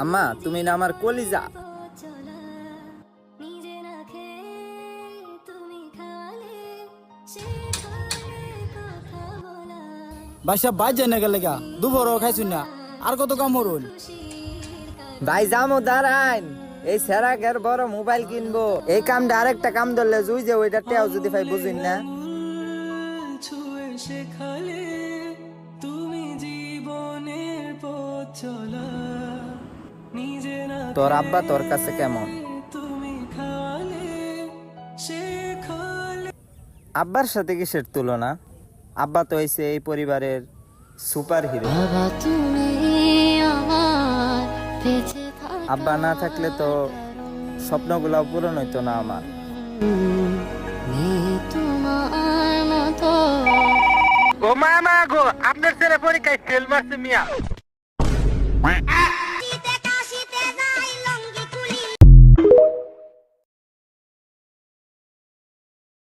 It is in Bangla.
আম্মা তুমি না আমার কলিজা। বাসা বাজ যায় না গেলে গা দুপুরও খাইছুন না আর কত কাম হরুন। ভাই যামো দাঁড়াইন, এই সেরাকের বড় মোবাইল কিনবো। এই কামটা আরেকটা কাম ধরলে জুই যে ওইটা টেও যদি ভাই বুঝুন না। তোর আব্বা তোর কাছে কেমন? আব্বার সাথে কিসের তুলনা? আব্বা তো হইছে এই পরিবারের সুপার হিরো। আব্বা না থাকলে তো স্বপ্নগুলো পূরণ হইতো না আমার। ও মামা গো, আপনার ছেলে পরীক্ষায় ফেল মারছে মিয়া।